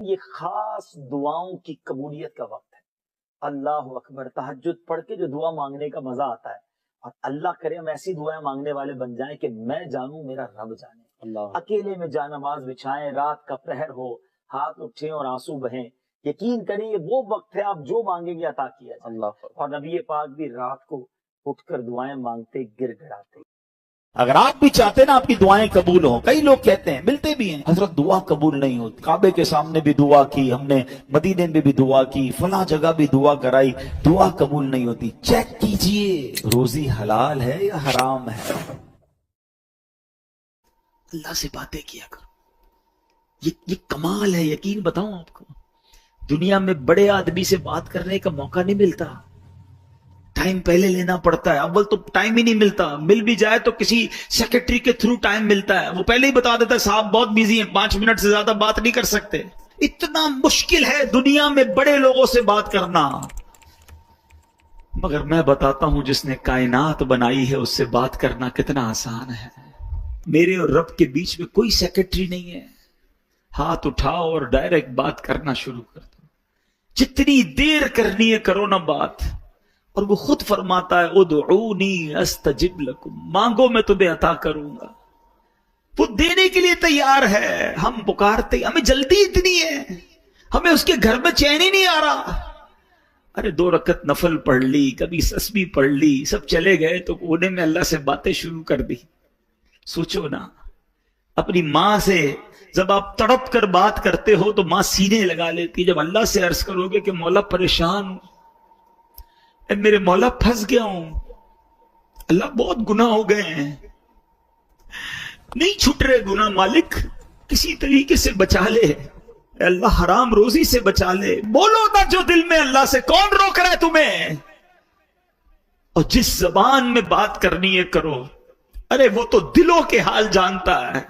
یہ خاص دعاؤں کی قبولیت کا وقت ہے۔ اللہ اکبر، تہجد پڑھ کے جو دعا مانگنے کا مزہ آتا ہے، اور اللہ کرے ہم ایسی دعائیں مانگنے والے بن جائیں کہ میں جانوں میرا رب جانے۔ اللہ اکیلے میں جا نماز بچھائیں، رات کا پہر ہو، ہاتھ اٹھیں اور آنسو بہیں، یقین کریں یہ وہ وقت ہے آپ جو مانگیں گے عطا کیا جائے۔ اللہ، اور نبی پاک بھی رات کو اٹھ کر دعائیں مانگتے گر گڑاتے۔ اگر آپ بھی چاہتے نا آپ کی دعائیں قبول ہوں، کئی لوگ کہتے ہیں، ملتے بھی ہیں، حضرت دعا قبول نہیں ہوتی، کعبے کے سامنے بھی دعا کی ہم نے، مدینے میں بھی دعا کی، فلاں جگہ بھی دعا کرائی، دعا قبول نہیں ہوتی۔ چیک کیجئے روزی حلال ہے یا حرام ہے۔ اللہ سے باتیں کیا کرو، یہ کمال ہے۔ یقین بتاؤں آپ کو، دنیا میں بڑے آدمی سے بات کرنے کا موقع نہیں ملتا، ٹائم پہلے لینا پڑتا ہے، اول تو ٹائم ہی نہیں ملتا، مل بھی جائے تو کسی سیکرٹری کے تھرو ٹائم ملتا ہے، وہ پہلے ہی بتا دیتا ہے صاحب بہت بیزی ہیں، 5 منٹ سے زیادہ بات نہیں کر سکتے۔ اتنا مشکل ہے دنیا میں بڑے لوگوں سے بات کرنا، مگر میں بتاتا ہوں جس نے کائنات بنائی ہے اس سے بات کرنا کتنا آسان ہے۔ میرے اور رب کے بیچ میں کوئی سیکرٹری نہیں ہے، ہاتھ اٹھاؤ اور ڈائریکٹ بات کرنا شروع کر دو، جتنی دیر کرنی ہے کرو نا بات، اور وہ خود فرماتا ہے ادعونی استجب لکم، مانگو میں تمہیں عطا کروں گا، وہ دینے کے لیے تیار ہے۔ ہم پکارتے، ہمیں جلدی اتنی ہے، ہمیں اس کے گھر میں چین ہی نہیں آ رہا۔ ارے 2 رکعت نفل پڑھ لی، کبھی تسبیح پڑھ لی، سب چلے گئے تو کونے میں اللہ سے باتیں شروع کر دی۔ سوچو نا، اپنی ماں سے جب آپ تڑپ کر بات کرتے ہو تو ماں سینے لگا لیتی، جب اللہ سے عرض کرو گے کہ مولا پریشان ہوں، اے میرے مولا پھنس گیا ہوں، اللہ بہت گناہ ہو گئے ہیں، نہیں چھٹ رہے گناہ، مالک کسی طریقے سے بچا لے، اے اللہ حرام روزی سے بچا لے، بولو نا جو دل میں اللہ سے، کون روک رہا ہے تمہیں؟ اور جس زبان میں بات کرنی ہے کرو، ارے وہ تو دلوں کے حال جانتا ہے،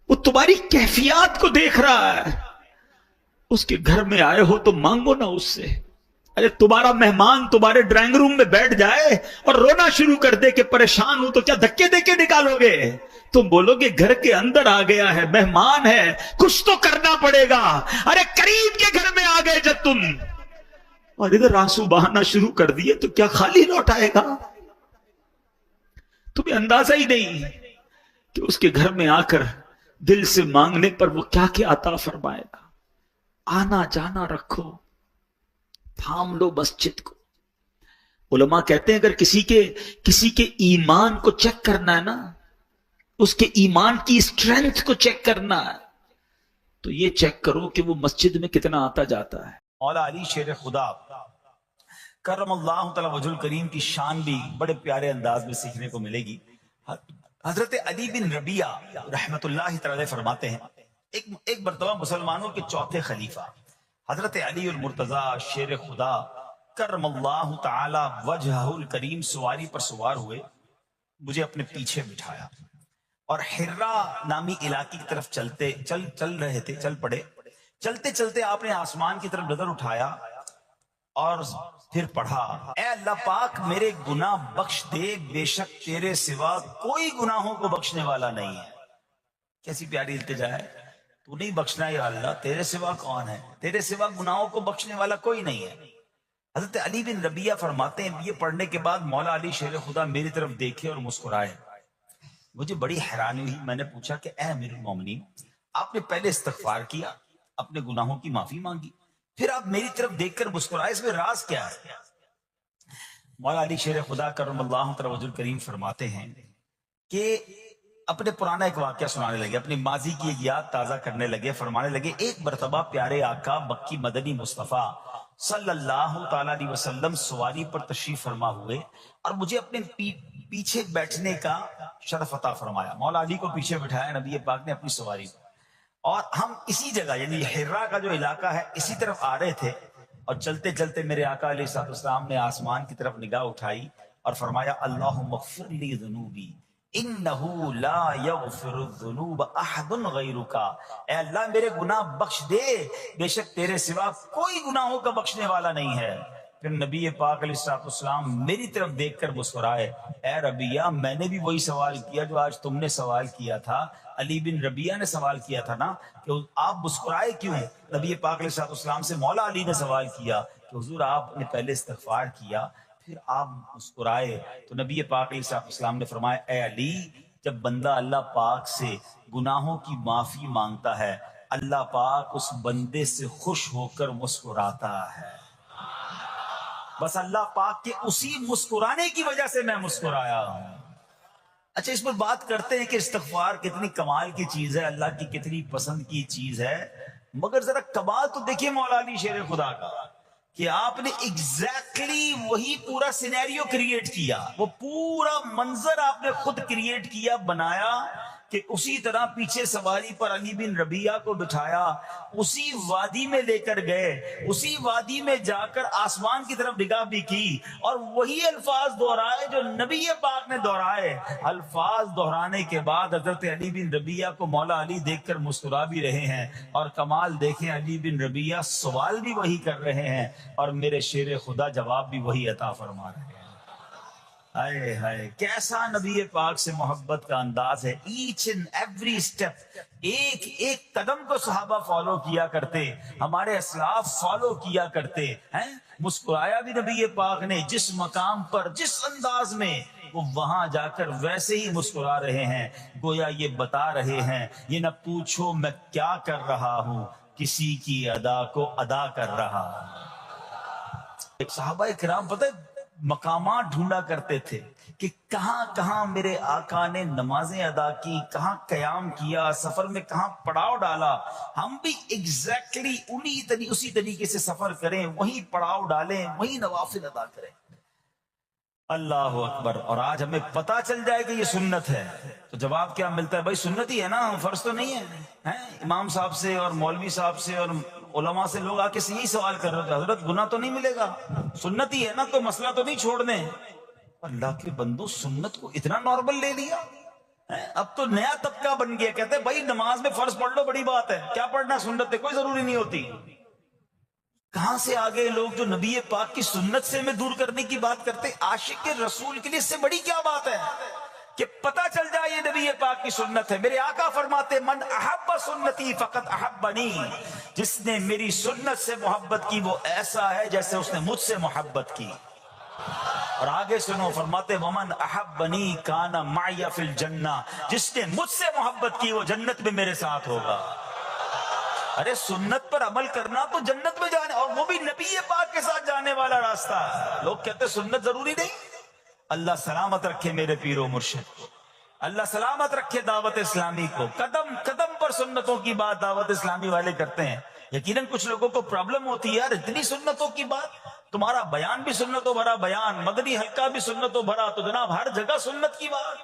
وہ تمہاری کیفیات کو دیکھ رہا ہے، اس کے گھر میں آئے ہو تو مانگو نا اس سے۔ ارے تمہارا مہمان تمہارے ڈرائنگ روم میں بیٹھ جائے اور رونا شروع کر دے کہ پریشان ہوں، تو کیا دھکے دے کے نکالو گے؟ تم بولو گے گھر کے اندر آ گیا ہے، مہمان ہے، کچھ تو کرنا پڑے گا۔ ارے قریب کے گھر میں آ گئے جب تم اور ادھر آنسو بہانا شروع کر دیے تو کیا خالی لوٹ آئے گا؟ تمہیں اندازہ ہی نہیں کہ اس کے گھر میں آ کر دل سے مانگنے پر وہ کیا کیا عطا فرمائے گا۔ آنا جانا رکھو، تھام لو مسجد کو۔ علماء کہتے ہیں اگر کسی کے ایمان کو چیک کرنا ہے نا، اس کے ایمان کی اسٹرینتھ کو چیک کرنا ہے، تو یہ چیک کرو کہ وہ مسجد میں کتنا آتا جاتا ہے۔ مولا علی شیر خدا کرم اللہ تعالی وجہ الکریم کی شان بھی بڑے پیارے انداز میں سیکھنے کو ملے گی۔ حضرت علی بن ربیعہ رحمت اللہ تعالی فرماتے ہیں ایک مرتبہ مسلمانوں کے چوتھے خلیفہ حضرت علی المرتضی شیر خدا کرم اللہ تعالی وجہہ الکریم سواری پر سوار ہوئے، مجھے اپنے پیچھے بٹھایا اور حرا نامی علاقے کی طرف چل رہے تھے، چل پڑے۔ چلتے چلتے آپ نے آسمان کی طرف نظر اٹھایا اور پھر پڑھا، اے اللہ پاک میرے گناہ بخش دے، بے شک تیرے سوا کوئی گناہوں کو بخشنے والا نہیں ہے۔ کیسی پیاری التجا ہے، تو نہیں بخشنا یا اللہ، تیرے سوا کون ہے؟ تیرے سوا گناہوں کو بخشنے والا کوئی نہیں ہے۔ حضرت علی بن ربیعہ فرماتے ہیں یہ پڑھنے کے بعد مولا علی شیر خدا میری طرف دیکھے اور مسکرائے۔ مجھے بڑی حیرانی ہوئی، میں نے پوچھا کہ اے امیر المومنین، آپ نے پہلے استغفار کیا، اپنے گناہوں کی معافی مانگی، پھر آپ میری طرف دیکھ کر مسکرائے، اس میں راز کیا ہے؟ مولا علی شیر خدا کرم اللہ تعالی وجہ الکریم فرماتے ہیں کہ اپنے پرانا ایک واقعہ سنانے لگے، اپنی ماضی کی ایک یاد تازہ کرنے لگے، فرمانے لگے ایک مرتبہ پیارے آقا مکی مدنی مصطفیٰ صلی اللہ تعالی علیہ وسلم سواری پر تشریف فرما ہوئے اور مجھے اپنے پیچھے بیٹھنے کا شرف عطا فرمایا۔ مولا علی کو پیچھے بٹھایا نبی پاک نے اپنی سواری پر، اور ہم اسی جگہ یعنی حرا کا جو علاقہ ہے اسی طرف آ رہے تھے، اور چلتے چلتے میرے آقا علیہ السلام نے آسمان کی طرف نگاہ اٹھائی اور فرمایا اللہم اغفر لی ذنوبی انہو لا یغفر الذنوب احد غیرک، اے اللہ میرے گناہ بخش دے، بے شک تیرے سوا کوئی گناہوں کا بخشنے والا نہیں ہے۔ پھر نبی پاک علیہ الصلوۃ والسلام میری طرف دیکھ کر مسکرائے، اے ربیہ میں نے بھی وہی سوال کیا جو آج تم نے سوال کیا تھا، علی بن ربیہ نے سوال کیا تھا نا کہ آپ مسکرائے کیوں؟ نبی پاک علیہ الصلوۃ والسلام سے مولا علی نے سوال کیا کہ حضور آپ نے پہلے استغفار کیا پھر آپ مسکرائے، تو نبی پاک علیہ الصلوۃ والسلام نے فرمایا اے علی، جب بندہ اللہ پاک سے گناہوں کی معافی مانگتا ہے اللہ پاک اس بندے سے خوش ہو کر مسکراتا ہے، بس اللہ پاک کے اسی مسکرانے کی وجہ سے میں مسکرایا ہوں۔ اچھا اس پر بات کرتے ہیں کہ استغفار کتنی کمال کی چیز ہے، اللہ کی کتنی پسند کی چیز ہے، مگر ذرا کمال تو دیکھیے مولا علی شیر خدا کا کہ آپ نے ایگزیکٹلی وہی پورا سینیریو کریٹ کیا، وہ پورا منظر آپ نے خود کریٹ کیا، بنایا کہ اسی طرح پیچھے سواری پر علی بن ربیہ کو بٹھایا، اسی وادی میں لے کر گئے، اسی وادی میں جا کر آسمان کی طرف نگاہ بھی کی اور وہی الفاظ دہرائے جو نبی پاک نے دہرائے۔ الفاظ دہرانے کے بعد حضرت علی بن ربیہ کو مولا علی دیکھ کر مسکرا بھی رہے ہیں، اور کمال دیکھیں علی بن ربیہ سوال بھی وہی کر رہے ہیں اور میرے شیر خدا جواب بھی وہی عطا فرما رہے ہیں۔ ہائے ہائے کیسا نبی پاک سے محبت کا انداز ہے، ایچ اینڈ ایوری اسٹیپ، ایک ایک قدم کو صحابہ فالو کیا کرتے، ہمارے اسلاف فالو کیا کرتے ہیں۔ مسکرایا بھی نبی پاک نے جس مقام پر جس انداز میں، وہ وہاں جا کر ویسے ہی مسکرا رہے ہیں، گویا یہ بتا رہے ہیں یہ نہ پوچھو میں کیا کر رہا ہوں، کسی کی ادا کو ادا کر رہا ہوں۔ ایک صحابہ کرام پتہ ہے مقامات ڈھونڈا کرتے تھے کہ کہاں کہاں میرے آقا نے نمازیں ادا کی، کہاں قیام کیا، سفر میں کہاں پڑاؤ ڈالا، ہم بھی ایگزیکٹلی اسی طریقے سے سفر کریں، وہیں پڑاؤ ڈالیں، وہیں نوافل ادا کریں۔ اللہ اکبر۔ اور آج ہمیں پتا چل جائے کہ یہ سنت ہے تو جواب کیا ملتا ہے؟ بھائی سنت ہی ہے نا، فرض تو نہیں ہے۔ امام صاحب سے اور مولوی صاحب سے اور علماء سے لوگ آ کے یہی سوال کر رہے تھے، حضرت گناہ تو نہیں ملے گا، سنت ہی ہے نا تو مسئلہ تو نہیں چھوڑ دیں۔ اللہ کے بندو سنت کو اتنا نارمل لے لیا، اب تو نیا طبقہ بن گیا، کہتے ہیں بھائی نماز میں فرض پڑھ لو بڑی بات ہے، کیا پڑھنا سنت ہے کوئی ضروری نہیں ہوتی۔ کہاں سے آگے لوگ جو نبی پاک کی سنت سے ہمیں دور کرنے کی بات کرتے، عاشق رسول کے لیے اس سے بڑی کیا بات ہے کہ پتہ چل جائے یہ نبی پاک کی سنت ہے۔ میرے آقا فرماتے من احب سنتی فقط احبنی، جس نے میری سنت سے محبت کی وہ ایسا ہے جیسے اس نے مجھ سے محبت کی۔ اور آگے سنو، فرماتے ومن احبنی کان معی فی الجنہ، جس نے مجھ سے محبت کی وہ جنت میں میرے ساتھ ہوگا۔ ارے سنت پر عمل کرنا تو جنت میں جانے، اور وہ بھی نبی پاک کے ساتھ جانے والا راستہ ہے۔ لوگ کہتے سنت ضروری نہیں۔ اللہ سلامت رکھے میرے پیر و مرشد کو، اللہ سلامت رکھے دعوت اسلامی کو، قدم قدم پر سنتوں کی بات دعوت اسلامی والے کرتے ہیں۔ یقیناً کچھ لوگوں کو پرابلم ہوتی ہے، یار اتنی سنتوں کی بات، تمہارا بیان بھی سنتوں بھرا بیان، مدنی حلقہ بھی سنتوں بھرا، تو جناب ہر جگہ سنت کی بات۔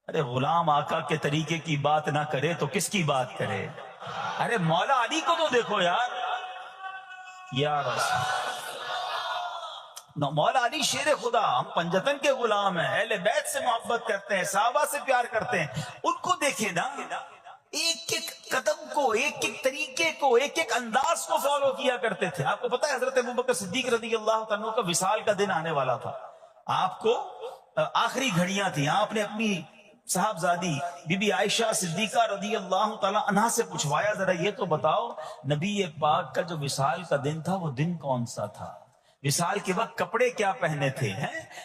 ارے غلام آقا کے طریقے کی بات نہ کرے تو کس کی بات کرے؟ ارے مولا علی کو تو دیکھو یار، مولا علی شیر خدا، ہم پنجتن کے غلام ہیں، اہل بیت سے محبت کرتے ہیں، صحابہ سے پیار کرتے ہیں، ان کو دیکھیں نا، ایک ایک قدم کو، ایک ایک طریقے کو، ایک ایک انداز کو فالو کیا کرتے تھے۔ آپ کو پتا ہے حضرت ابوبکر صدیق رضی اللہ عنہ کا وصال کا دن آنے والا تھا، آپ کو آخری گھڑیاں تھیں، آپ نے اپنی صاحبزادی بی بی عائشہ صدیقہ رضی اللہ تعالی عنہا سے پوچھوایا ذرا یہ تو بتاؤ نبی پاک کا جو وصال کا دن تھا وہ دن کون سا تھا، وصال کے وقت کپڑے کیا پہنے تھے،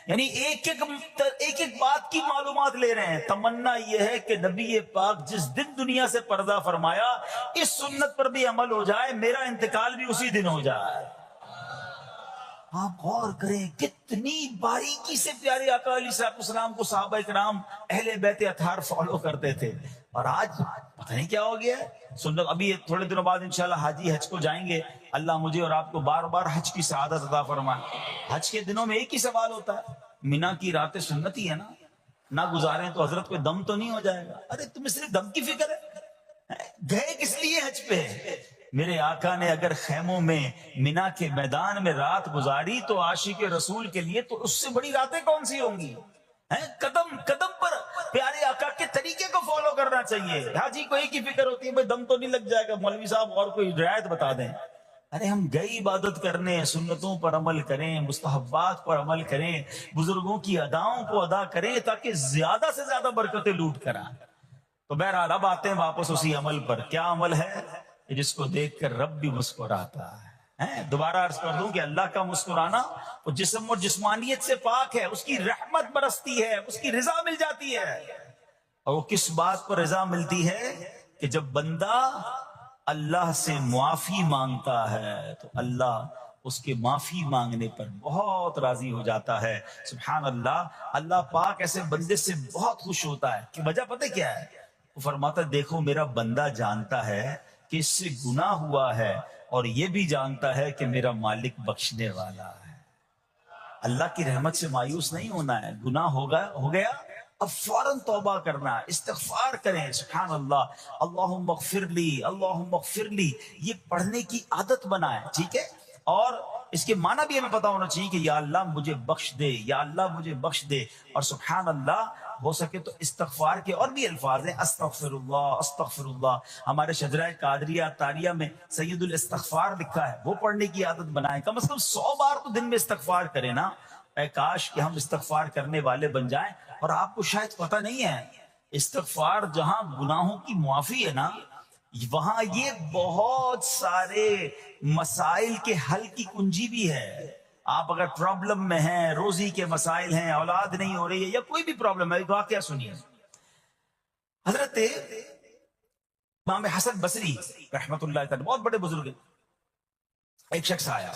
یعنی ایک ایک بات کی معلومات لے رہے ہیں۔ تمنا یہ ہے کہ نبی پاک جس دن دنیا سے پردہ فرمایا اس سنت پر بھی عمل ہو جائے، میرا انتقال بھی اسی دن ہو جائے۔ آپ غور کریں کتنی باریکی سے پیارے آقا علیہ السلام کو صحابہ کرام اہل بیت اطہار فالو کرتے تھے، اور آج پتہ نہیں کیا ہو گیا ہے سنت۔ ابھی تھوڑے دنوں بعد انشاءاللہ حاجی حج کو جائیں گے، اللہ مجھے اور آپ کو بار بار حج کی سعادت عطا فرمائے۔ حج کے دنوں میں ایک ہی سوال ہوتا ہے، مینا کی راتیں سنت ہی ہے نا، نہ گزاریں تو حضرت کوئی دم تو نہیں ہو جائے گا؟ ارے تمہیں صرف دم کی فکر ہے، گئے کس لیے حج پہ؟ میرے آقا نے اگر خیموں میں مینا کے میدان میں رات گزاری تو عاشق رسول کے لیے تو اس سے بڑی راتیں کون سی ہوں گی؟ قدم قدم پر پیارے آقا کے طریقے کو فالو کرنا چاہیے۔ حاجی کو ایک ہی فکر ہوتی ہے بھائی دم تو نہیں لگ جائے گا، مولوی صاحب اور کوئی رعایت بتا دیں۔ ارے ہم گئے عبادت کرنے، سنتوں پر عمل کریں، مستحبات پر عمل کریں، بزرگوں کی اداؤں کو ادا کریں تاکہ زیادہ سے زیادہ برکتیں لوٹ کر آئیں۔ تو بہرحال اب آتے ہیں واپس اسی عمل پر۔ کیا عمل ہے کہ جس کو دیکھ کر رب بھی مسکراتا ہے۔ دوبارہ عرض کر دوں کہ اللہ کا مسکرانا وہ جسم اور جسمانیت سے پاک ہے، اس کی رحمت برستی ہے، اس کی رضا مل جاتی ہے۔ اور وہ کس بات پر رضا ملتی ہے کہ جب بندہ اللہ سے معافی مانگتا ہے تو اللہ اس کے معافی مانگنے پر بہت راضی ہو جاتا ہے۔ سبحان اللہ، اللہ پاک ایسے بندے سے بہت خوش ہوتا ہے۔ کہ وجہ پتہ کیا ہے؟ وہ فرماتا ہے دیکھو میرا بندہ جانتا ہے کہ اس سے گناہ ہوا ہے، اور یہ بھی جانتا ہے کہ میرا مالک بخشنے والا ہے۔ اللہ کی رحمت سے مایوس نہیں ہونا ہے۔ گناہ ہو گیا اب فوراً توبہ کرنا ہے، استغفار کریں۔ سبحان اللہ، اللہم اغفر لی، اللہم اغفر لی، یہ پڑھنے کی عادت بنائیں، ٹھیک ہے؟ اور اس کے معنی بھی ہمیں پتا ہونا چاہیے کہ یا اللہ مجھے بخش دے، یا اللہ مجھے بخش دے۔ اور سبحان اللہ، ہو سکے تو استغفار کے اور بھی الفاظ ہیں، استغفر اللہ، استغفر اللہ۔ ہمارے شجرہ قادریہ تاریہ میں سید الاستغفار لکھا ہے، وہ پڑھنے کی عادت بنائیں۔ کم از کم 100 بار تو دن میں استغفار کریں نا۔ اے کاش کہ ہم استغفار کرنے والے بن جائیں۔ اور آپ کو شاید پتہ نہیں ہے، استغفار جہاں گناہوں کی معافی ہے نا، وہاں یہ بہت سارے مسائل کے حل کی کنجی بھی ہے۔ آپ اگر پرابلم میں ہیں، روزی کے مسائل ہیں، اولاد نہیں ہو رہی ہے، یا کوئی بھی پرابلم ہے، ایک واقعہ سنیے۔ حضرت امام حسن بصری رحمت اللہ تعالی، بہت بڑے بزرگ ہیں، ایک شخص آیا،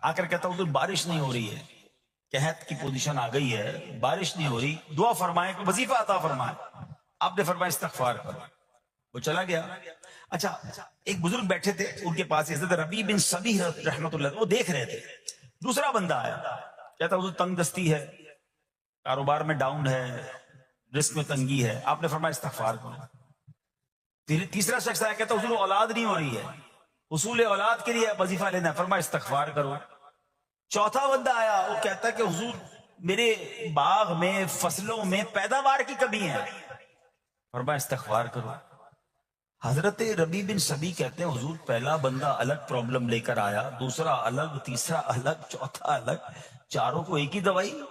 آ کر کہتا ادھر بارش نہیں ہو رہی ہے، قحط کی پوزیشن آ گئی ہے، بارش نہیں ہو رہی، دعا فرمائیں، وظیفہ عطا فرمائیں۔ آپ نے فرمایا استغفار کرو۔ وہ چلا گیا۔ اچھا، ایک بزرگ بیٹھے تھے ان کے پاس، حضرت ربیع بن صبیح رحمت اللہ، وہ دیکھ رہے تھے۔ دوسرا بندہ آیا، کہتا حضور تنگ دستی ہے، کاروبار میں ڈاؤن ہے، رزق میں تنگی ہے۔ آپ نے فرمایا استغفار کرو۔ تیسرا شخص آیا، کہتا حضور اولاد نہیں ہو رہی ہے، حصول اولاد کے لیے وظیفہ لینا ہے، فرمایا استغفار کرو۔ چوتھا بندہ آیا، وہ کہتا کہ حضور میرے باغ میں، فصلوں میں پیداوار کی کمی ہے، فرمایا استغفار کرو۔ حضرت ربیع بن صبیح کہتے ہیں حضور پہلا بندہ الگ پرابلم لے کر آیا، دوسرا الگ، تیسرا الگ، چوتھا الگ، چاروں کو ایک ہی دوائی،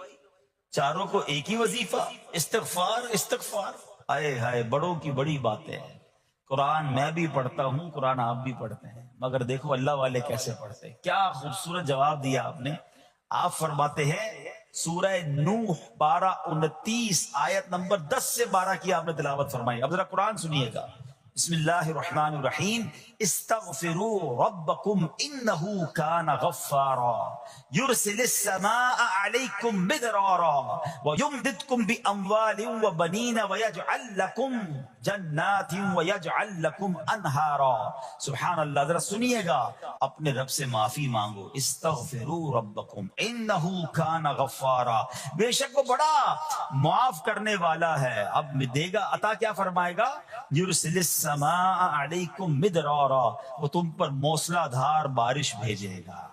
چاروں کو ایک ہی وظیفہ، استغفار استغفار۔ آئے ہائے، بڑوں کی بڑی باتیں ہیں۔ قرآن میں بھی پڑھتا ہوں، قرآن آپ بھی پڑھتے ہیں، مگر دیکھو اللہ والے کیسے پڑھتے ہیں۔ کیا خوبصورت جواب دیا آپ نے۔ آپ فرماتے ہیں سورہ نوح 12:29 آیت نمبر 10 سے 12 کی آپ نے تلاوت فرمائی۔ اب ذرا قرآن سنیے گا۔ بسم اللہ الرحمن الرحیم، استغفروا ربکم انہ کان غفارا یرسل السماء علیکم مدرارا ویمددکم باموال وبنین ویجعل لکم جنات ویجعل لکم انہارا۔ سبحان اللہ، ذرا سنیے گا، اپنے رب سے معافی مانگو۔ استغفروا ربکم انہ کان غفارا، بے شک وہ بڑا معاف کرنے والا ہے۔ اب دے گا عطا، کیا فرمائے گا؟ یرسل السماء علیکم مدرارا، وہ تم پر موسلا دھار بارش بھیجے گا۔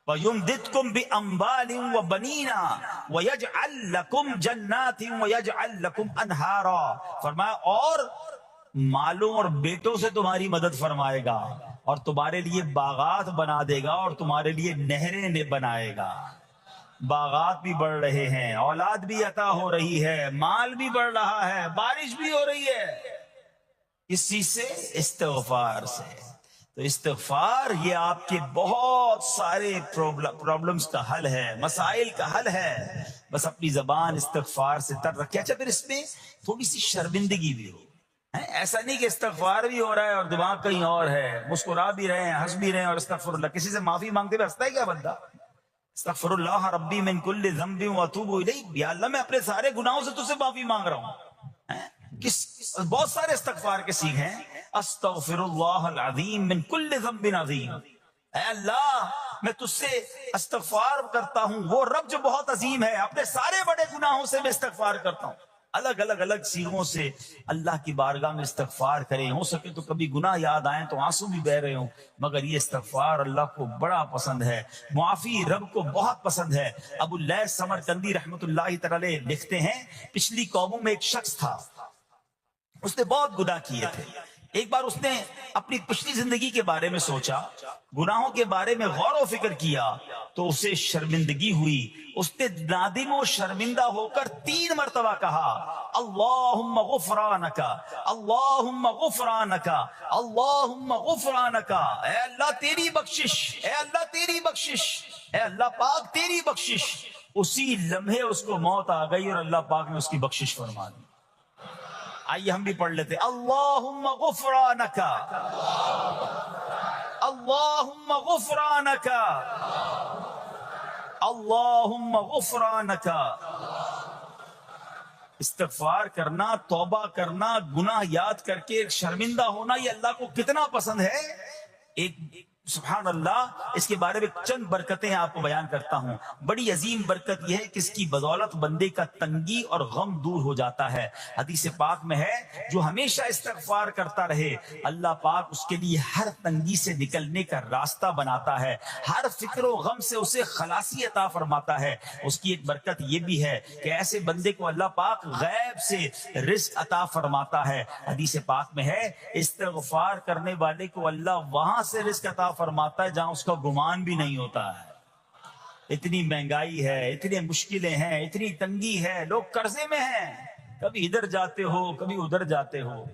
وَيُمْدِدْكُمْ بِأَمْوَالٍ وَبَنِينَ وَيَجْعَلْ لَكُمْ جَنَّاتٍ وَيَجْعَلْ لَكُمْ أَنْهَارًا، فرمایا اور مالوں اور بیٹوں سے تمہاری مدد فرمائے گا، اور تمہارے لیے باغات بنا دے گا، اور تمہارے لیے نہریں بنائے گا۔ باغات بھی بڑھ رہے ہیں، اولاد بھی عطا ہو رہی ہے، مال بھی بڑھ رہا ہے، بارش بھی ہو رہی ہے۔ اس چیز سے، استغفار سے۔ تو استغفار یہ آپ کے بہت سارے پرابلمز کا حل ہے، مسائل کا حل ہے۔ بس اپنی زبان استغفار سے تر رکھے۔ اچھا، پھر اس میں تھوڑی سی شرمندگی بھی ہو، ایسا نہیں کہ استغفار بھی ہو رہا ہے اور دماغ کہیں اور ہے، مسکرا بھی رہے ہیں، ہنس بھی رہے ہیں، اور استغفر اللہ، کسی سے معافی مانگتے ہوئے ہنستا ہے کیا بندہ؟ استغفر اللہ ربی من کل ذنب واتوب الیہ، یا اللہ میں اپنے سارے گناہوں سے تجھ سے معافی مانگ رہا ہوں۔ بہت سارے استغفار کے سیکھ ہیں، استغفر اللہ العظیم من کل ذنب عظیم، اے اللہ میں تجھ سے استغفار کرتا ہوں، وہ رب جو بہت عظیم ہے، اپنے سارے بڑے گناہوں سے میں استغفار کرتا ہوں۔ الگ الگ سیغوں سے اللہ کی بارگاہ میں استغفار کریں۔ ہو سکے تو کبھی گناہ یاد آئیں تو آنسو بھی بہ رہے ہوں، مگر یہ استغفار اللہ کو بڑا پسند ہے، معافی رب کو بہت پسند ہے۔ ابو اللیث سمرقندی رحمت اللہ تعالی لکھتے ہیں، پچھلی قوموں میں ایک شخص تھا، اس نے بہت گناہ کیے تھے، ایک بار اس نے اپنی پچھلی زندگی کے بارے میں سوچا، گناہوں کے بارے میں غور و فکر کیا تو اسے شرمندگی ہوئی. اس نے نادم و شرمندہ ہو کر 3 مرتبہ کہا اللہم غفرانک، اللہم غفرانک، اللہم غفرانک. اے اللہ تیری بخشش، اے اللہ تیری بخشش، اے اللہ پاک تیری بخشش. اسی لمحے اس کو موت آ گئی اور اللہ پاک نے اس کی بخشش فرما دی. آئیے ہم بھی پڑھ لیتے اللہم غفرانک، اللہم غفرانک، اللہم غفرانک. استغفار کرنا، توبہ کرنا، گناہ یاد کر کے شرمندہ ہونا، یہ اللہ کو کتنا پسند ہے. ایک سبحان اللہ، اس کے بارے میں چند برکتیں آپ کو بیان کرتا ہوں. بڑی عظیم برکت یہ ہے کہ اس کی بدولت بندے کا تنگی اور غم دور ہو جاتا ہے. حدیث پاک میں ہے جو ہمیشہ استغفار کرتا رہے اللہ پاک اس کے لیے ہر تنگی سے نکلنے کا راستہ بناتا ہے، ہر فکر و غم سے اسے خلاصی عطا فرماتا ہے. اس کی ایک برکت یہ بھی ہے کہ ایسے بندے کو اللہ پاک غیب سے رزق عطا فرماتا ہے. حدیث پاک میں ہے استغفار کرنے والے کو اللہ وہاں سے رزق عطا فرماتا ہے جہاں اس کا گمان بھی نہیں ہوتا ہے. اتنی مہنگائی ہے، اتنی مشکلیں ہیں، اتنی تنگی ہے، لوگ قرضے میں ہیں، کبھی ادھر جاتے ہو کبھی ادھر جاتے ہو.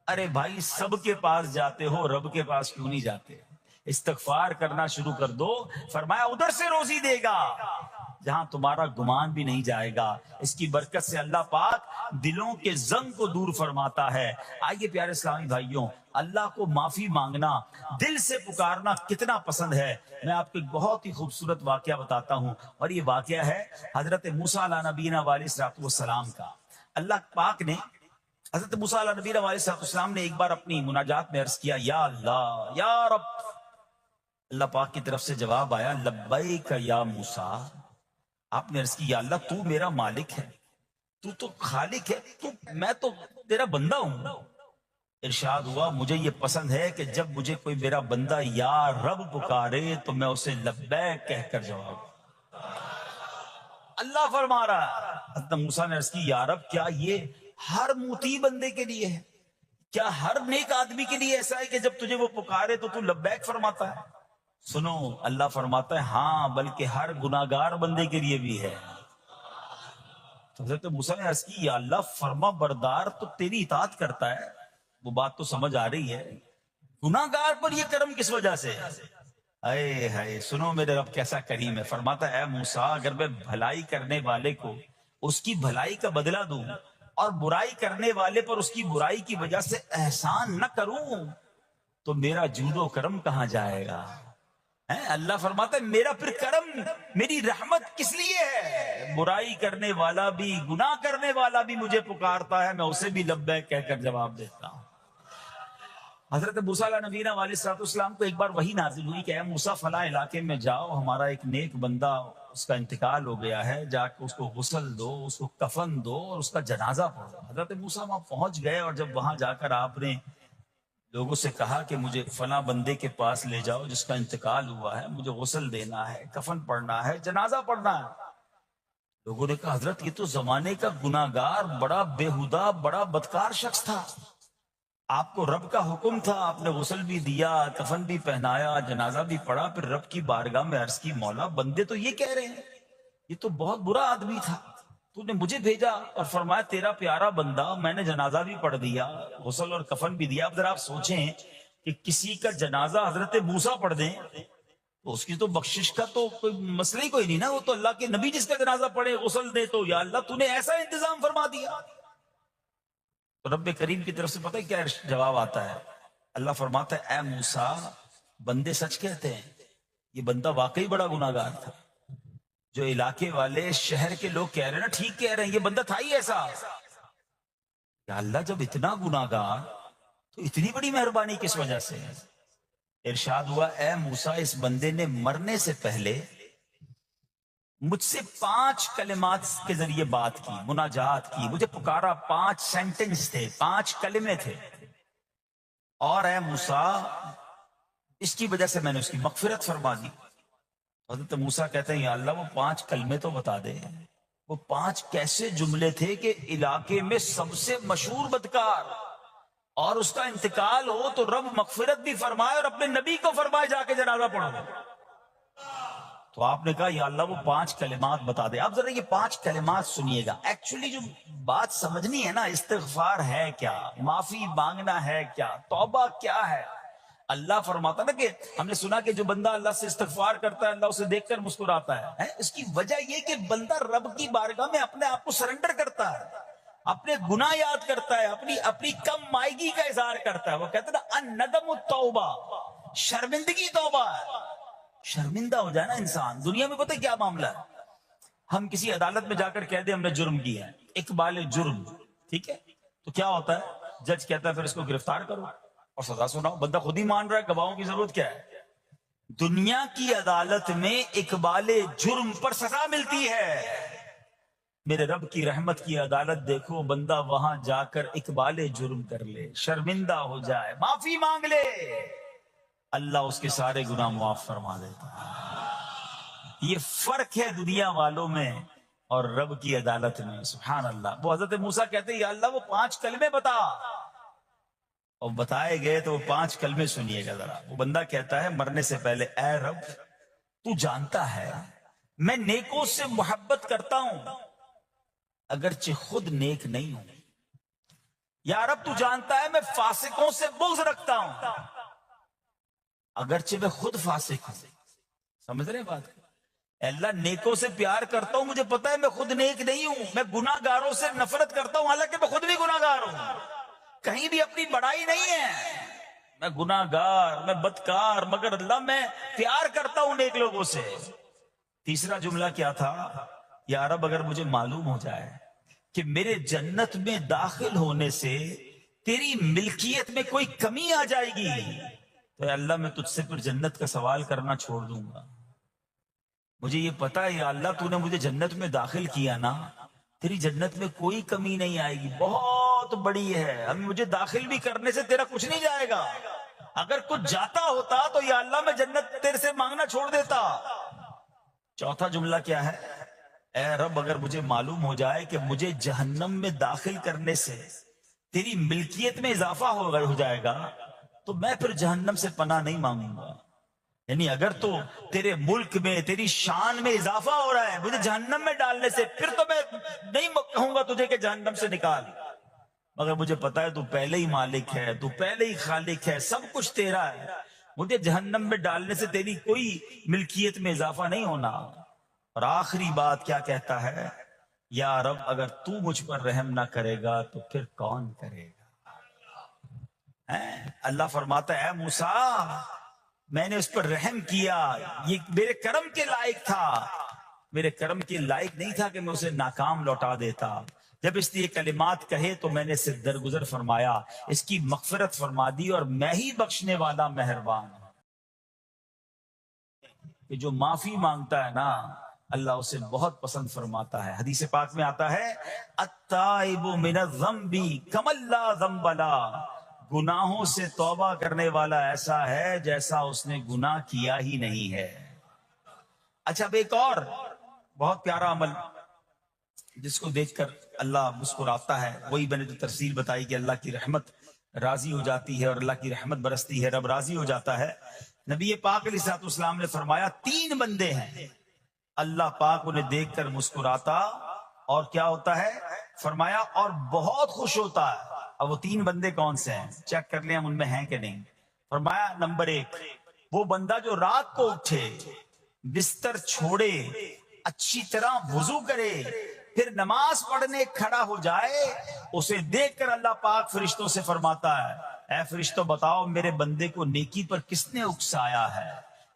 ارے بھائی سب کے پاس جاتے ہو، رب کے پاس کیوں نہیں جاتے؟ استغفار کرنا شروع کر دو، فرمایا ادھر سے روزی دے گا جہاں تمہارا گمان بھی نہیں جائے گا. اس کی برکت سے اللہ پاک دلوں کے زنگ کو دور فرماتا ہے. آئیے پیارے اسلامی بھائیوں، اللہ کو معافی مانگنا، دل سے پکارنا کتنا پسند ہے. میں آپ کو ایک بہت ہی خوبصورت واقعہ بتاتا ہوں، اور یہ واقعہ ہے حضرت موسیٰ علیہ نبینا علیہ السلام کا. اللہ پاک نے حضرت موسیٰ علیہ نبینا علیہ السلام نے ایک بار اپنی مناجات میں عرض کیا یا اللہ یا رب. اللہ پاک کی طرف سے جواب آیا لبیک یا موسیٰ. آپ نے عرض کی یا اللہ تو میرا مالک ہے، تو تو خالق ہے، میں تو تیرا بندہ ہوں. ارشاد ہوا مجھے یہ پسند ہے کہ جب مجھے کوئی میرا بندہ یا رب پکارے تو میں اسے لبیک کہہ کر جواب. اللہ فرما رہا ہے. حضرت موسیٰ نے عرض کی یا رب کیا یہ ہر مطیع بندے کے لیے ہے؟ کیا ہر نیک آدمی کے لیے ایسا ہے کہ جب تجھے وہ پکارے تو لبیک فرماتا ہے؟ سنو اللہ فرماتا ہے ہاں بلکہ ہر گناہگار بندے کے لیے بھی ہے. تو حضرت موسیٰ نے عرض کی یا اللہ فرما بردار تو تیری اطاعت کرتا ہے، وہ بات تو سمجھ آ رہی ہے، گناہگار پر یہ کرم کس وجہ سے؟ اے ہائے سنو میرے رب کیسا کریم ہے. فرماتا ہے اے موسیٰ اگر میں بھلائی کرنے والے کو اس کی بھلائی کا بدلہ دوں اور برائی کرنے والے پر اس کی برائی کی وجہ سے احسان نہ کروں تو میرا جود و کرم کہاں جائے گا؟ اللہ فرماتا ہے میرا پھر کرم، میری رحمت کس لیے ہے؟ برائی کرنے والا بھی، گناہ کرنے والا بھی مجھے پکارتا ہے، میں اسے بھی لبیک کہہ کر جواب دیتا ہوں. حضرت موسیٰ علیہ نبینا علیہ السلام کو ایک بار وحی نازل ہوئی کہ اے موسیٰ فلاں علاقے میں جاؤ، ہمارا ایک نیک بندہ اس کا انتقال ہو گیا ہے، جا کے اس کو غسل دو، اس کو کفن دو اور اس کا جنازہ پڑھو. حضرت موسیٰ وہاں پہنچ گئے اور جب وہاں جا کر آپ نے لوگوں سے کہا کہ مجھے فلاں بندے کے پاس لے جاؤ جس کا انتقال ہوا ہے، مجھے غسل دینا ہے، کفن پڑھنا ہے، جنازہ پڑھنا ہے. لوگوں نے کہا حضرت یہ تو زمانے کا گناہگار، بڑا بےہودہ، بڑا بدکار شخص تھا، آپ کو رب کا حکم تھا، آپ نے غسل بھی دیا، کفن بھی پہنایا، جنازہ بھی پڑھا، پھر رب کی بارگاہ میں عرض کی مولا بندے تو یہ کہہ رہے ہیں یہ تو بہت برا آدمی تھا، تو نے مجھے بھیجا اور فرمایا تیرا پیارا بندہ، میں نے جنازہ بھی پڑھ دیا، غسل اور کفن بھی دیا. اب ذرا آپ سوچیں کہ کسی کا جنازہ حضرت موسیٰ پڑھ دیں تو اس کی تو بخشش کا تو کوئی مسئلہ ہی کوئی نہیں نا، وہ تو اللہ کے نبی جس کا جنازہ پڑھے غسل دے تو یا اللہ تو نے ایسا انتظام فرما دیا. تو رب کریم کی طرف سے پتہ ہے کیا جواب آتا ہے؟ اللہ فرماتا ہے اے موسیٰ بندے سچ کہتے ہیں، یہ بندہ واقعی بڑا گناہگار تھا. جو علاقے والے شہر کے لوگ کہہ رہے ہیں نا ٹھیک کہہ رہے ہیں، یہ بندہ تھا ہی ایسا. یا اللہ جب اتنا گناہگار تو اتنی بڑی مہربانی کس وجہ سے؟ ارشاد ہوا اے موسیٰ اس بندے نے مرنے سے پہلے مجھ سے 5 کلمات کے ذریعے بات کی، مناجات کی، مجھے پکارا، 5 سینٹنس تھے، 5 کلمے تھے، اور اے موسیٰ اس کی وجہ سے میں نے اس کی مغفرت فرما دی. حضرت موسیٰ کہتے ہیں یا اللہ وہ 5 کلمے تو بتا دے، وہ 5 کیسے جملے تھے کہ علاقے میں سب سے مشہور بدکار، اور اس کا انتقال ہو تو رب مغفرت بھی فرمائے اور اپنے نبی کو فرمائے جا کے جنازہ پڑھو. تو آپ نے کہا یا اللہ وہ 5 کلمات بتا دے. اب ذرا یہ 5 کلمات سنیے گا. ایکچولی جو بات سمجھنی ہے نا، استغفار ہے کیا، معافی مانگنا ہے کیا، توبہ کیا ہے. اللہ فرماتا نا کہ ہم نے سنا کہ جو بندہ اللہ سے استغفار کرتا ہے اللہ اسے دیکھ کر مسکراتا ہے. اس کی وجہ یہ کہ بندہ رب کی بارگاہ میں اپنے آپ کو سرنڈر کرتا ہے، اپنے گناہ یاد کرتا ہے، اپنی کم مائگی کا اظہار کرتا ہے. وہ کہتے ہیں نا الندم التوبہ، شرمندگی توبہ ہے. شرمندہ ہو جائے نا انسان. دنیا میں پتہ کیا معاملہ ہے، ہم کسی عدالت میں جا کر کہہ دیں ہم نے جرم کیا ہے، اقبال جرم، ٹھیک ہے، تو کیا ہوتا ہے، جج کہتا ہے پھر اس کو گرفتار کرو اور سزا سناؤ. بندہ خود ہی مان رہا ہے، گواہوں کی ضرورت کیا ہے. دنیا کی عدالت میں اقبال جرم پر سزا ملتی ہے. میرے رب کی رحمت کی عدالت دیکھو، بندہ وہاں جا کر اقبال جرم کر لے، شرمندہ ہو جائے، معافی مانگ لے، اللہ اس کے سارے گناہ معاف فرما دیتا ہے. یہ فرق ہے دنیا والوں میں اور رب کی عدالت میں. سبحان اللہ. وہ حضرت موسیٰ کہتے ہیں یا اللہ وہ 5 کلمے بتا، اور بتائے گئے تو وہ 5 کلمے سنیے گا ذرا. وہ بندہ کہتا ہے مرنے سے پہلے اے رب تو جانتا ہے میں نیکوں سے محبت کرتا ہوں اگرچہ خود نیک نہیں ہوں. یا رب تو جانتا ہے میں فاسقوں سے بغض رکھتا ہوں اگرچہ میں خود فاسق ہوں. سمجھ رہے ہیں بات؟ اے اللہ نیکوں سے پیار کرتا ہوں، مجھے پتا ہے میں خود نیک نہیں ہوں. میں گناہ گاروں سے نفرت کرتا ہوں حالانکہ میں خود بھی گناہ گار ہوں. کہیں بھی اپنی بڑائی نہیں ہے، میں گناہ گار، میں بدکار، مگر اللہ میں پیار کرتا ہوں نیک لوگوں سے. تیسرا جملہ کیا تھا، یا رب اگر مجھے معلوم ہو جائے کہ میرے جنت میں داخل ہونے سے تیری ملکیت میں کوئی کمی آ جائے گی تو اے اللہ میں تجھ سے پھر جنت کا سوال کرنا چھوڑ دوں گا. مجھے یہ پتا ہے یا اللہ تو نے مجھے جنت میں داخل کیا نا، تیری جنت میں کوئی کمی نہیں آئے گی، بہت بڑی ہے، اب مجھے داخل بھی کرنے سے تیرا کچھ نہیں جائے گا. اگر کچھ جاتا ہوتا تو یا اللہ میں جنت تیرے سے مانگنا چھوڑ دیتا. چوتھا جملہ کیا ہے، اے رب اگر مجھے معلوم ہو جائے کہ مجھے جہنم میں داخل کرنے سے تیری ملکیت میں اضافہ ہو جائے گا تو میں پھر جہنم سے پناہ نہیں مانگوں گا. یعنی اگر تو تیرے ملک میں تیری شان میں اضافہ ہو رہا ہے مجھے جہنم میں ڈالنے سے، پھر تو میں نہیں کہوں گا تجھے کہ جہنم سے نکال. مگر مجھے پتا ہے تو پہلے ہی مالک ہے، تو پہلے ہی خالق ہے، سب کچھ تیرا ہے، مجھے جہنم میں ڈالنے سے تیری کوئی ملکیت میں اضافہ نہیں ہونا. اور آخری بات کیا کہتا ہے، یا رب اگر تو مجھ پر رحم نہ کرے گا تو پھر کون کرے گا. اللہ فرماتا ہے اے موسیٰ میں نے اس پر رحم کیا، یہ میرے کرم کے لائق تھا، میرے کرم کے لائق نہیں تھا کہ میں اسے ناکام لوٹا دیتا. جب اس نے یہ کلمات کہے تو میں نے اسے درگزر فرمایا، اس کی مغفرت فرما دی، اور میں ہی بخشنے والا مہربان ہوں. کہ جو معافی مانگتا ہے نا اللہ اسے بہت پسند فرماتا ہے. حدیث پاک میں آتا ہے التائب من الذنب کمن لا ذنب له، گناہوں سے توبہ کرنے والا ایسا ہے جیسا اس نے گناہ کیا ہی نہیں ہے. اچھا اب ایک اور بہت پیارا عمل جس کو دیکھ کر اللہ مسکراتا ہے، وہی میں نے جو تفصیل بتائی کہ اللہ کی رحمت راضی ہو جاتی ہے اور اللہ کی رحمت برستی ہے، رب راضی ہو جاتا ہے. نبی پاک علیہ الصلوۃ والسلام نے فرمایا 3 بندے ہیں اللہ پاک انہیں دیکھ کر مسکراتا اور کیا ہوتا ہے، فرمایا اور بہت خوش ہوتا ہے. اب وہ 3 بندے کون سے ہیں چیک کر لیں ہم ان میں ہیں کہ نہیں. فرمایا نمبر 1 وہ بندہ جو رات کو اٹھے، بستر چھوڑے، اچھی طرح وضو کرے، پھر نماز پڑھنے کھڑا ہو جائے، اسے دیکھ کر اللہ پاک فرشتوں سے فرماتا ہے اے فرشتوں بتاؤ میرے بندے کو نیکی پر کس نے اکسایا ہے.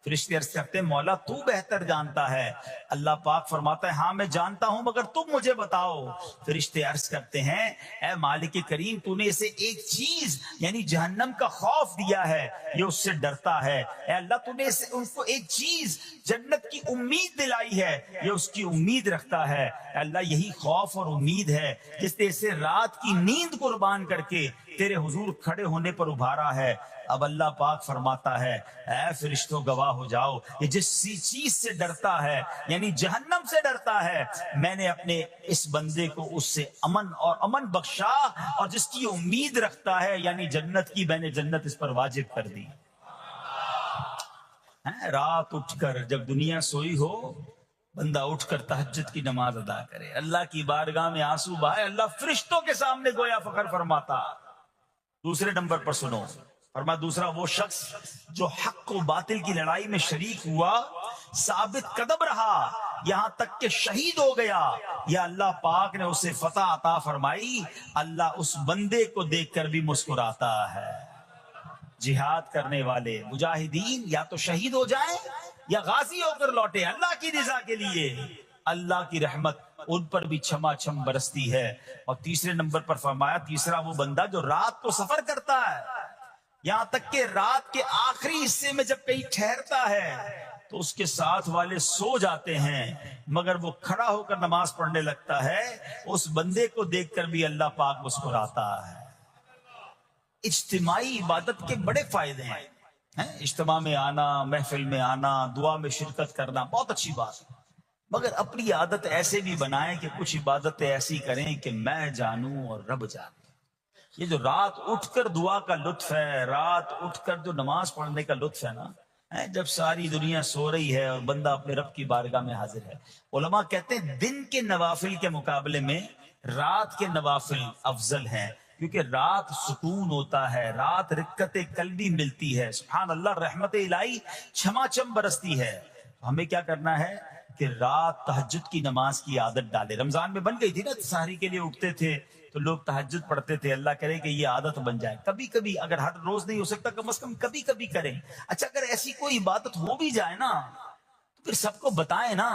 فرشتے عرض کرتے ہیں مولا تو بہتر جانتا ہے. اللہ پاک فرماتا ہے ہاں میں جانتا ہوں مگر تم مجھے بتاؤ. فرشتے عرض کرتے ہیں اے مالک کریم تو نے اسے ایک چیز یعنی جہنم کا خوف دیا ہے، یہ اس سے ڈرتا ہے. اے اللہ تو نے ان کو ایک چیز جنت کی امید دلائی ہے، یہ اس کی امید رکھتا ہے. اے اللہ یہی خوف اور امید ہے جس نے اسے رات کی نیند قربان کر کے تیرے حضور کھڑے ہونے پر ابھارا ہے. اب اللہ پاک فرماتا ہے اے فرشتوں گواہ ہو جاؤ, یہ جس چیز سے ڈرتا ہے یعنی جہنم سے ڈرتا ہے, میں نے اپنے اس بندے کو اس سے امن بخشا, اور جس کی امید رکھتا ہے یعنی جنت کی, میں نے جنت اس پر واجب کر دی. رات اٹھ کر جب دنیا سوئی ہو, بندہ اٹھ کر تہجد کی نماز ادا کرے, اللہ کی بارگاہ میں آنسو بہائے, اللہ فرشتوں کے سامنے گویا فخر فرماتا. دوسرے نمبر پر سنو, فرما دوسرا وہ شخص جو حق و باطل کی لڑائی میں شریک ہوا, ثابت قدم رہا, یہاں تک کہ شہید ہو گیا, یا اللہ پاک نے اسے فتح عطا فرمائی, اللہ اس بندے کو دیکھ کر بھی مسکراتا ہے. جہاد کرنے والے مجاہدین یا تو شہید ہو جائیں یا غازی ہو کر لوٹے اللہ کی رضا کے لیے, اللہ کی رحمت ان پر بھی چھما چھم برستی ہے. اور تیسرے نمبر پر فرمایا تیسرا وہ بندہ جو رات کو سفر کرتا ہے, یہاں تک کہ رات کے آخری حصے میں جب کہیں ٹھہرتا ہے تو اس کے ساتھ والے سو جاتے ہیں, مگر وہ کھڑا ہو کر نماز پڑھنے لگتا ہے, اس بندے کو دیکھ کر بھی اللہ پاک مسکراتا ہے. اجتماعی عبادت کے بڑے فائدے ہیں. اجتماع میں آنا, محفل میں آنا, دعا میں شرکت کرنا بہت اچھی بات ہے, مگر اپنی عادت ایسے بھی بنائیں کہ کچھ عبادتیں ایسی کریں کہ میں جانوں اور رب جانے. یہ جو رات اٹھ کر دعا کا لطف ہے, رات اٹھ کر جو نماز پڑھنے کا لطف ہے نا, جب ساری دنیا سو رہی ہے اور بندہ اپنے رب کی بارگاہ میں حاضر ہے. علماء کہتے ہیں دن کے نوافل کے مقابلے میں رات کے نوافل افضل ہیں, کیونکہ رات سکون ہوتا ہے, رات رکت قلبی ملتی ہے. سبحان اللہ, رحمت الہی چھما چھم برستی ہے. ہمیں کیا کرنا ہے کہ رات تہجد کی نماز کی عادت ڈالے. رمضان میں بن گئی تھی نا, سحری کے لیے اٹھتے تھے تو لوگ تہجد پڑھتے تھے. اللہ کرے کہ یہ عادت بن جائے. کبھی کبھی, اگر ہر روز نہیں ہو سکتا کم از کم کبھی کبھی کریں. اچھا اگر ایسی کوئی عبادت ہو بھی جائے نا تو پھر سب کو بتائیں نا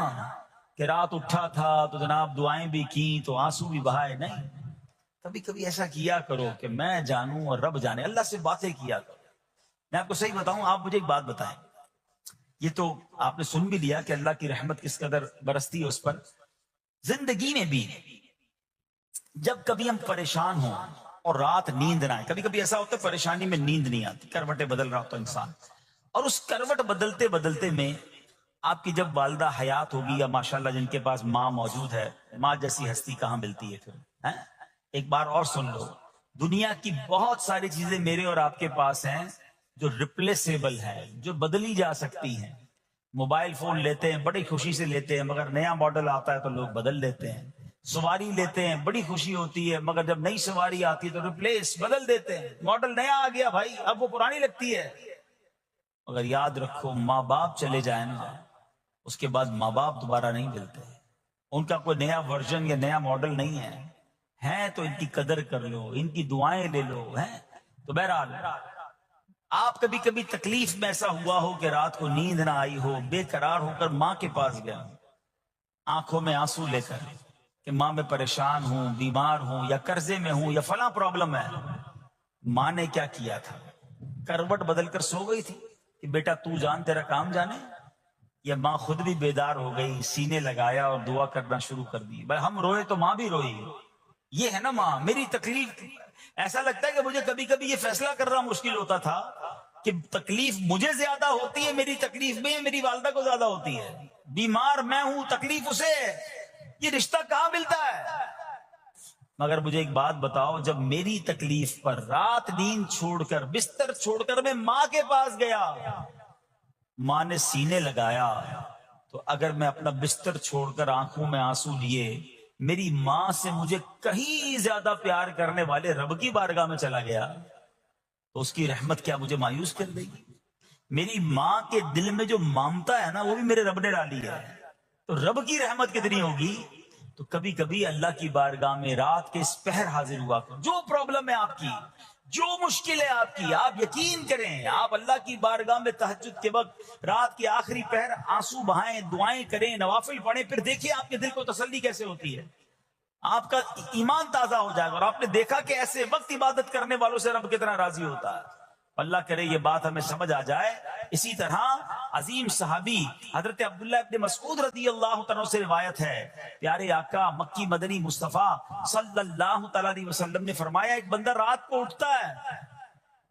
کہ رات اٹھا تھا تو جناب دعائیں بھی کی تو آنسو بھی بہائے. نہیں, کبھی کبھی ایسا کیا کرو کہ میں جانوں اور رب جانے, اللہ سے باتیں کیا کرو. میں آپ کو صحیح بتاؤں, آپ مجھے ایک بات بتائیں, یہ تو آپ نے سن بھی لیا کہ اللہ کی رحمت کس قدر برستی ہے اس پر. زندگی میں بھی جب کبھی ہم پریشان ہوں اور رات نیند نہ آئے, کبھی کبھی ایسا ہوتا ہے پریشانی میں نیند نہیں آتی, کروٹیں بدل رہا ہوتا انسان, اور اس کروٹ بدلتے بدلتے میں آپ کی جب والدہ حیات ہوگی یا ماشاءاللہ جن کے پاس ماں موجود ہے, ماں جیسی ہستی کہاں ملتی ہے پھر. ایک بار اور سن لو, دنیا کی بہت ساری چیزیں میرے اور آپ کے پاس ہیں جو ریپلیسیبل ہیں, جو بدلی جا سکتی ہیں. موبائل فون لیتے ہیں, بڑی خوشی سے لیتے ہیں, مگر نیا ماڈل آتا ہے تو لوگ بدل لیتے ہیں. سواری لیتے ہیں, بڑی خوشی ہوتی ہے, مگر جب نئی سواری آتی ہے تو ریپلیس بدل دیتے ہیں. ماڈل نیا آ گیا بھائی, اب وہ پرانی لگتی ہے. مگر یاد رکھو, ماں باپ چلے جائیں نا, اس کے بعد ماں باپ دوبارہ نہیں ملتے. ان کا کوئی نیا ورژن یا نیا ماڈل نہیں ہے تو ان کی قدر کر لو, ان کی دعائیں لے لو. تو بہرحال آپ کبھی کبھی تکلیف میں ایسا ہوا ہو کہ رات کو نیند نہ آئی ہو, بے قرار ہو کر ماں کے پاس گیا, آنکھوں میں آنسو لے کر کہ ماں میں پریشان ہوں, بیمار ہوں, یا قرضے میں ہوں, یا فلاں پرابلم ہے. ماں نے کیا کیا تھا, کروٹ بدل کر سو گئی تھی کہ بیٹا تو جان تیرا کام جانے, یا ماں خود بھی بیدار ہو گئی, سینے لگایا اور دعا کرنا شروع کر دی. بھائی ہم روئے تو ماں بھی روئی. یہ ہے نا ماں. میری تکلیف, ایسا لگتا ہے کہ مجھے کبھی کبھی یہ فیصلہ کرنا مشکل ہوتا تھا کہ تکلیف مجھے زیادہ ہوتی ہے, میری تکلیف میں میری والدہ کو زیادہ ہوتی ہے. بیمار میں ہوں, تکلیف اسے, یہ رشتہ کہاں ملتا ہے. مگر مجھے ایک بات بتاؤ, جب میری تکلیف پر رات نیند چھوڑ کر, بستر چھوڑ کر میں ماں کے پاس گیا, ماں نے سینے لگایا, تو اگر میں اپنا بستر چھوڑ کر آنکھوں میں آنسو لیے میری ماں سے مجھے کہیں زیادہ پیار کرنے والے رب کی بارگاہ میں چلا گیا, تو اس کی رحمت کیا مجھے مایوس کر دے گی. میری ماں کے دل میں جو ممتا ہے نا وہ بھی میرے رب نے ڈالی ہے, تو رب کی رحمت کتنی ہوگی. تو کبھی کبھی اللہ کی بارگاہ میں رات کے اس پہر حاضر ہوا کرو. جو پرابلم ہے آپ کی, جو مشکل ہے آپ کی, آپ یقین کریں, آپ اللہ کی بارگاہ میں تہجد کے وقت رات کے آخری پہر آنسو بہائیں, دعائیں کریں, نوافل پڑھیں, پھر دیکھیں آپ کے دل کو تسلی کیسے ہوتی ہے. آپ کا ایمان تازہ ہو جائے گا, اور آپ نے دیکھا کہ ایسے وقت عبادت کرنے والوں سے رب کتنا راضی ہوتا ہے. اللہ کرے یہ بات ہمیں سمجھ آ جائے. اسی طرح عظیم صحابی حضرت عبداللہ ابن مسعود رضی اللہ تعالیٰ سے روایت ہے، پیارے آقا مکی مدنی مصطفیٰ صلی اللہ تعالیٰ علیہ وسلم نے فرمایا ایک بندہ رات کو اٹھتا ہے،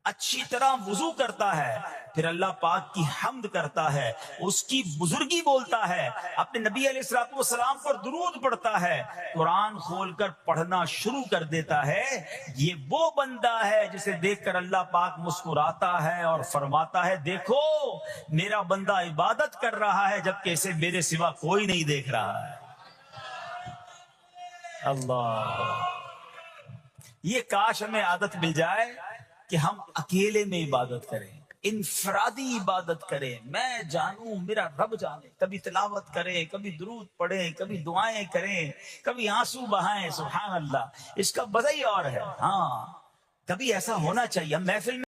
اچھی طرح وضو کرتا ہے، پھر اللہ پاک کی حمد کرتا ہے، اس کی بزرگی بولتا ہے، اپنے نبی علیہ الصلوۃ والسلام پر درود پڑھتا ہے، قرآن کھول کر پڑھنا شروع کر دیتا ہے، یہ وہ بندہ ہے جسے دیکھ کر اللہ پاک مسکراتا ہے اور فرماتا ہے دیکھو میرا بندہ عبادت کر رہا ہے جبکہ اسے میرے سوا کوئی نہیں دیکھ رہا ہے۔ اللہ، یہ کاش ہمیں عادت مل جائے کہ ہم اکیلے میں عبادت کریں، انفرادی عبادت کریں، میں جانوں میرا رب جانے، کبھی تلاوت کریں، کبھی درود پڑھیں، کبھی دعائیں کریں، کبھی آنسو بہائیں، سبحان اللہ، اس کا مزہ ہی اور ہے۔ ہاں کبھی ایسا ہونا چاہیے، ہم محفل میں